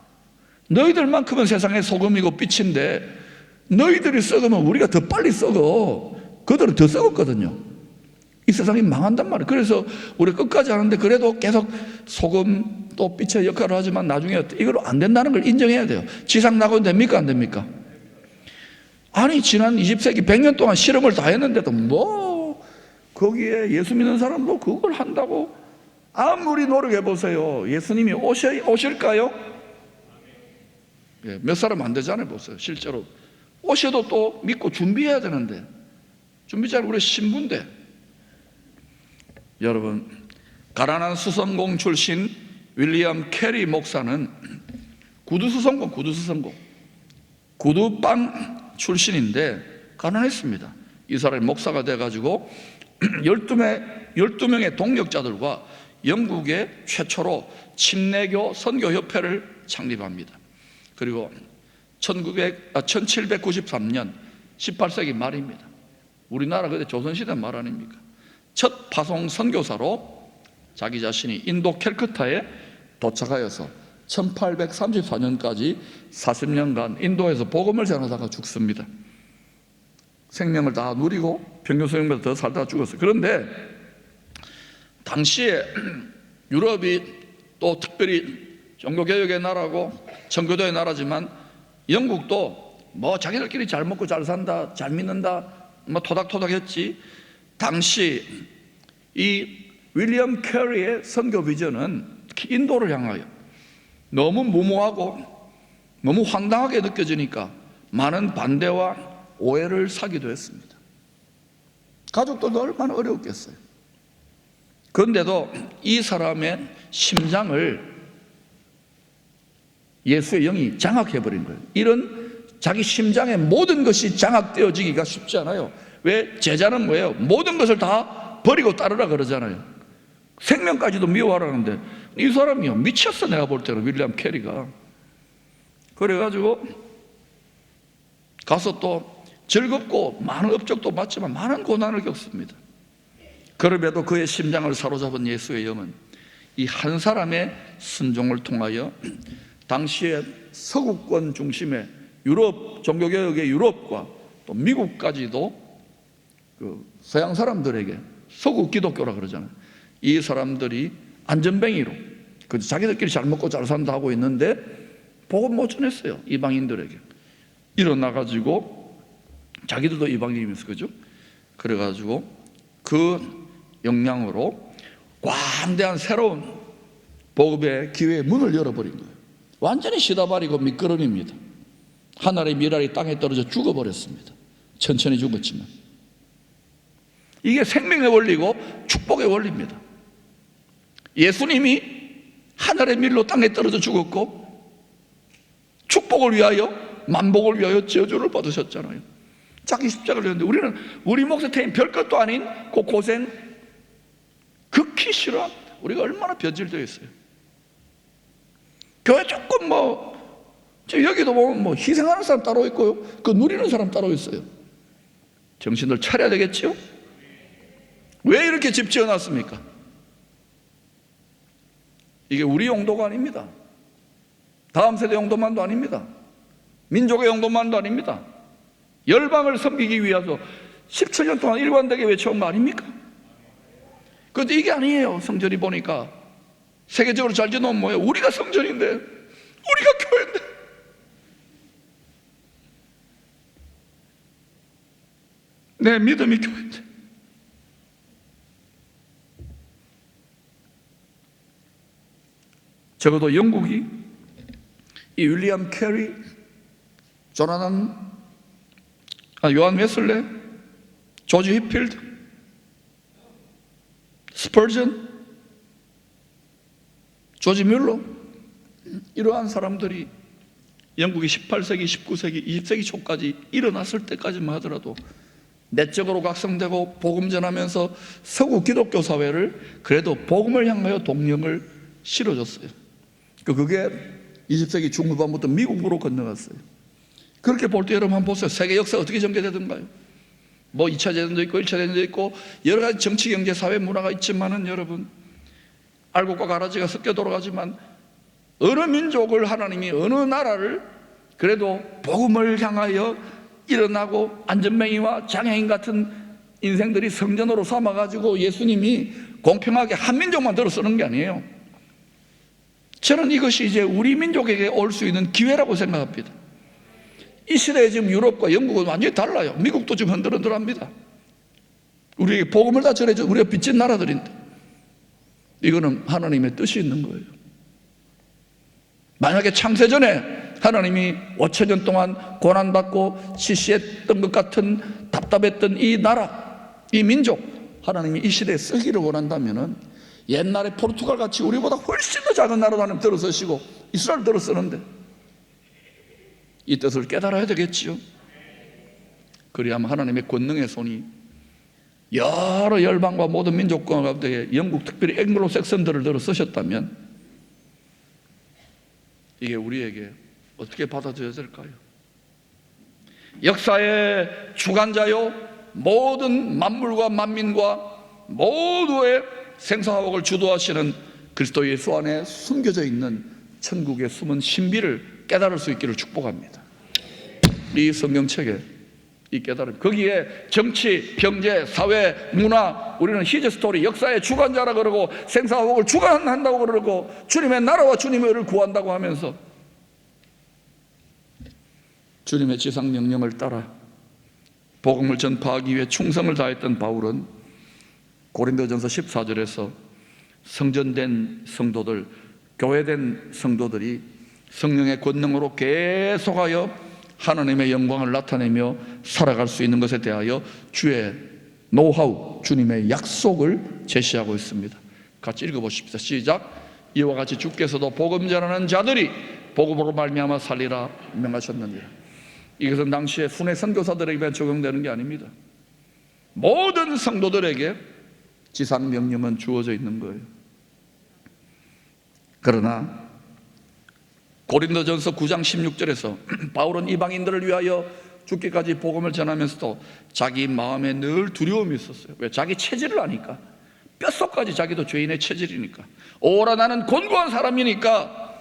너희들만큼은 세상의 소금이고 빛인데 너희들이 썩으면 우리가 더 빨리 썩어. 그들은 더 썩었거든요. 이 세상이 망한단 말이에요. 그래서 우리 끝까지 하는데 그래도 계속 소금 또 빛의 역할을 하지만 나중에 이걸로 안 된다는 걸 인정해야 돼요. 지상 낙원 됩니까? 안 됩니까? 아니 지난 20세기 100년 동안 실험을 다 했는데도 뭐 거기에 예수 믿는 사람도 그걸 한다고 아무리 노력해 보세요. 예수님이 오실까요? 몇 사람 안 되잖아요. 보세요. 실제로 오셔도 또 믿고 준비해야 되는데 준비 잘 우리 신부인데. 여러분, 가난한 수성공 출신 윌리엄 캐리 목사는 구두빵 출신인데 가난했습니다. 이 사람이 목사가 돼가지고 12명의 동력자들과 영국의 최초로 침례교 선교협회를 창립합니다. 그리고 1793년 18세기 말입니다. 우리나라 그때 조선시대 말 아닙니까? 첫 파송 선교사로 자기 자신이 인도 캘커타에 도착하여서 1834년까지 40년간 인도에서 복음을 전하다가 죽습니다. 생명을 다 누리고 평균 수명보다 더 살다가 죽었어요. 그런데 당시에 유럽이 또 특별히 종교개혁의 나라고 청교도의 나라지만 영국도 뭐 자기들끼리 잘 먹고 잘 산다, 잘 믿는다, 뭐 토닥토닥 했지. 당시 이 윌리엄 캐리의 선교 비전은 특히 인도를 향하여 너무 무모하고 너무 황당하게 느껴지니까 많은 반대와 오해를 사기도 했습니다. 가족들도 얼마나 어려웠겠어요. 그런데도 이 사람의 심장을 예수의 영이 장악해버린 거예요. 이런 자기 심장의 모든 것이 장악되어지기가 쉽지 않아요. 왜? 제자는 뭐예요? 모든 것을 다 버리고 따르라 그러잖아요. 생명까지도 미워하라는데 이 사람이요 미쳤어. 내가 볼 때는 윌리엄 캐리가. 그래가지고 가서 또 즐겁고 많은 업적도 맞지만 많은 고난을 겪습니다. 그럼에도 그의 심장을 사로잡은 예수의 영은 이 한 사람의 순종을 통하여 당시에 서구권 중심의 유럽 종교개혁의 유럽과 또 미국까지도 그 서양 사람들에게 서구 기독교라 그러잖아요. 이 사람들이 안전뱅이로 자기들끼리 잘 먹고 잘 산다 하고 있는데 복음 못 전했어요. 이방인들에게 일어나가지고 자기들도 이방인이면서 그죠? 그래가지고 그 영향으로 광대한 새로운 복음의 기회의 문을 열어버린 거예요. 완전히 시다발이고 미끄럼입니다. 하늘의 미랄이 땅에 떨어져 죽어버렸습니다. 천천히 죽었지만 이게 생명의 원리고 축복의 원리입니다. 예수님이 하늘의 밀로 땅에 떨어져 죽었고 축복을 위하여 만복을 위하여 저주를 받으셨잖아요. 자기 십자가를 졌는데 우리는 우리 몫에 태인 별것도 아닌 그 고생 극히 싫어합니다. 우리가 얼마나 변질되어 있어요. 교회 조금 여기도 보면 희생하는 사람 따로 있고요, 그 누리는 사람 따로 있어요. 정신을 차려야 되겠죠? 왜 이렇게 집 지어놨습니까? 이게 우리 용도가 아닙니다. 다음 세대 용도만도 아닙니다. 민족의 용도만도 아닙니다. 열방을 섬기기 위해서 17년 동안 일관되게 외쳐온 거 아닙니까? 그런데 이게 아니에요. 성전이 보니까 세계적으로 잘 지어놓은 뭐예요? 우리가 성전인데, 우리가 교회인데. 내 믿음이 교회인데. 적어도 영국이 이 윌리엄 캐리, 요한 웨슬레, 조지 휘필드, 스펄전, 조지 뮬러, 이러한 사람들이 영국이 18세기, 19세기, 20세기 초까지 일어났을 때까지만 하더라도 내적으로 각성되고 복음 전하면서 서구 기독교 사회를 그래도 복음을 향하여 동력을 실어줬어요. 그게 20세기 중후반부터 미국으로 건너갔어요. 그렇게 볼 때 여러분 한번 보세요. 세계 역사가 어떻게 전개되던가요? 2차 대전도 있고 1차 대전도 있고 여러 가지 정치, 경제, 사회, 문화가 있지만은 여러분 알곡과 가라지가 섞여 돌아가지만 어느 민족을 하나님이 어느 나라를 그래도 복음을 향하여 일어나고 안전뱅이와 장애인 같은 인생들이 성전으로 삼아가지고 예수님이 공평하게 한 민족만 들어 쓰는 게 아니에요. 저는 이것이 이제 우리 민족에게 올 수 있는 기회라고 생각합니다. 이 시대에 지금 유럽과 영국은 완전히 달라요. 미국도 지금 흔들흔들합니다. 우리에게 복음을 다 전해줘. 우리가 빚진 나라들인데 이거는 하나님의 뜻이 있는 거예요. 만약에 창세전에 하나님이 5천년 동안 고난받고 시시했던 것 같은 답답했던 이 나라, 이 민족, 하나님이 이 시대에 쓰기를 원한다면은 옛날에 포르투갈 같이 우리보다 훨씬 더 작은 나라도 하나님 들어서시고 이스라엘 들어서는데 이 뜻을 깨달아야 되겠지요. 그리하면 하나님의 권능의 손이 여러 열방과 모든 민족과 가운데 영국 특별히 앵글로색선들을 들어 쓰셨다면 이게 우리에게 어떻게 받아들여야 될까요? 역사의 주관자요 모든 만물과 만민과 모두의 생사화복을 주도하시는 그리스도 예수 안에 숨겨져 있는 천국의 숨은 신비를 깨달을 수 있기를 축복합니다. 이 성경책에 이 깨달음, 거기에 정치, 경제, 사회, 문화, 우리는 히즈 스토리, 역사의 주관자라 그러고 생사화복을 주관한다고 그러고 주님의 나라와 주님의 의를 구한다고 하면서 주님의 지상명령을 따라 복음을 전파하기 위해 충성을 다했던 바울은 고린도전서 14절에서 성전된 성도들, 교회된 성도들이 성령의 권능으로 계속하여 하나님의 영광을 나타내며 살아갈 수 있는 것에 대하여 주의 노하우, 주님의 약속을 제시하고 있습니다. 같이 읽어보십시다. 시작. 이와 같이 주께서도 복음 전하는 자들이 복음으로 말미암아 살리라 명하셨느니라. 이것은 당시에 순회 선교사들에게만 적용되는 게 아닙니다. 모든 성도들에게 지상 명령은 주어져 있는 거예요. 그러나 고린도전서 9장 16절에서 바울은 이방인들을 위하여 죽기까지 복음을 전하면서도 자기 마음에 늘 두려움이 있었어요. 왜? 자기 체질을 아니까. 뼛속까지 자기도 죄인의 체질이니까. 오라 나는 곤고한 사람이니까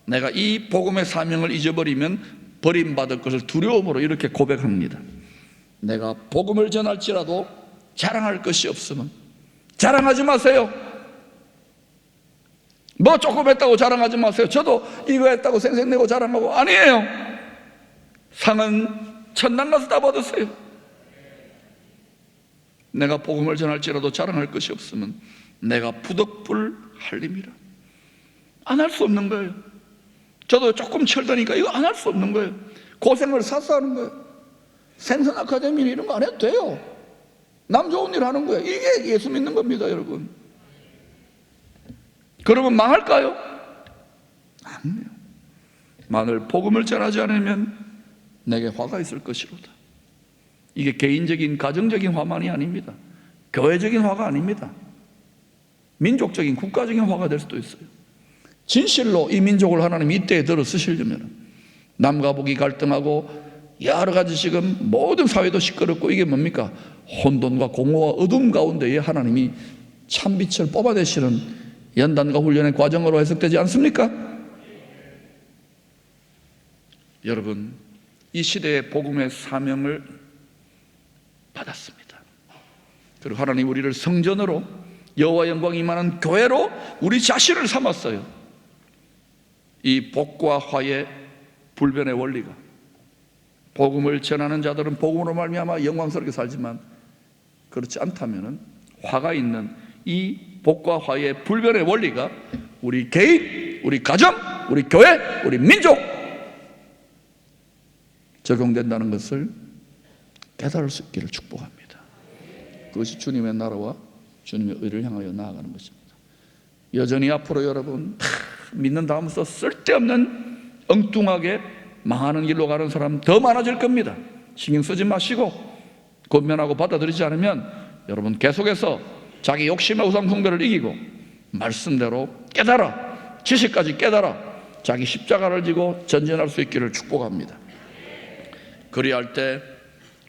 내가 이 복음의 사명을 잊어버리면 버림받을 것을 두려움으로 이렇게 고백합니다. 내가 복음을 전할지라도 자랑할 것이 없으면 자랑하지 마세요. 뭐 조금 했다고 자랑하지 마세요. 저도 이거 했다고 생색내고 자랑하고 아니에요. 상은 천당 가서 다 받으세요. 내가 복음을 전할지라도 자랑할 것이 없으면 내가 부덕불 할림이라. 안 할 수 없는 거예요. 저도 조금 철드니까 이거 안 할 수 없는 거예요. 고생을 사서 하는 거예요. 생선 아카데미 이런 거 안 해도 돼요. 남 좋은 일 하는 거예요. 이게 예수 믿는 겁니다, 여러분. 그러면 망할까요? 아니에요. 만일 복음을 전하지 않으면 내게 화가 있을 것이로다. 이게 개인적인 가정적인 화만이 아닙니다. 교회적인 화가 아닙니다. 민족적인 국가적인 화가 될 수도 있어요. 진실로 이 민족을 하나님 이때에 들어 쓰시려면 남과 북이 갈등하고 여러 가지 지금 모든 사회도 시끄럽고 이게 뭡니까? 혼돈과 공허와 어둠 가운데에 하나님이 참빛을 뽑아내시는 연단과 훈련의 과정으로 해석되지 않습니까? 여러분, 이 시대의 복음의 사명을 받았습니다. 그리고 하나님 우리를 성전으로 여호와 영광이 임하는 교회로 우리 자신을 삼았어요. 이 복과 화의 불변의 원리가, 복음을 전하는 자들은 복음으로 말미암아 영광스럽게 살지만 그렇지 않다면은 화가 있는 이 복과 화의 불변의 원리가 우리 개인, 우리 가정, 우리 교회, 우리 민족 적용된다는 것을 깨달을 수 있기를 축복합니다. 그것이 주님의 나라와 주님의 의를 향하여 나아가는 것입니다. 여전히 앞으로 여러분 믿는다 하면서 쓸데없는 엉뚱하게 망하는 길로 가는 사람 더 많아질 겁니다. 신경 쓰지 마시고 권면하고 받아들이지 않으면 여러분 계속해서 자기 욕심과 우상 숭배를 이기고 말씀대로 깨달아, 지식까지 깨달아 자기 십자가를 지고 전진할 수 있기를 축복합니다. 그리할 때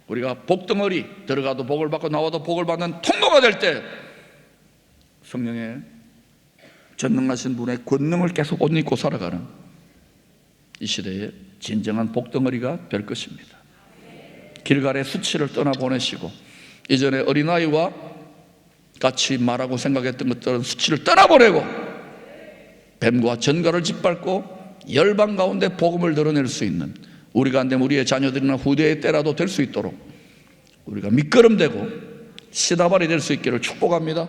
우리가 복덩어리, 들어가도 복을 받고 나와도 복을 받는 통로가 될 때 성령의 전능하신 분의 권능을 계속 옷 입고 살아가는 이 시대에 진정한 복덩어리가 될 것입니다. 길갈의 수치를 떠나보내시고 이전에 어린아이와 같이 말하고 생각했던 것들은 수치를 떠나보내고 뱀과 전갈을 짓밟고 열방 가운데 복음을 드러낼 수 있는, 우리가 안 되면 우리의 자녀들이나 후대의 때라도 될 수 있도록 우리가 밑거름되고 시다발이 될 수 있기를 축복합니다.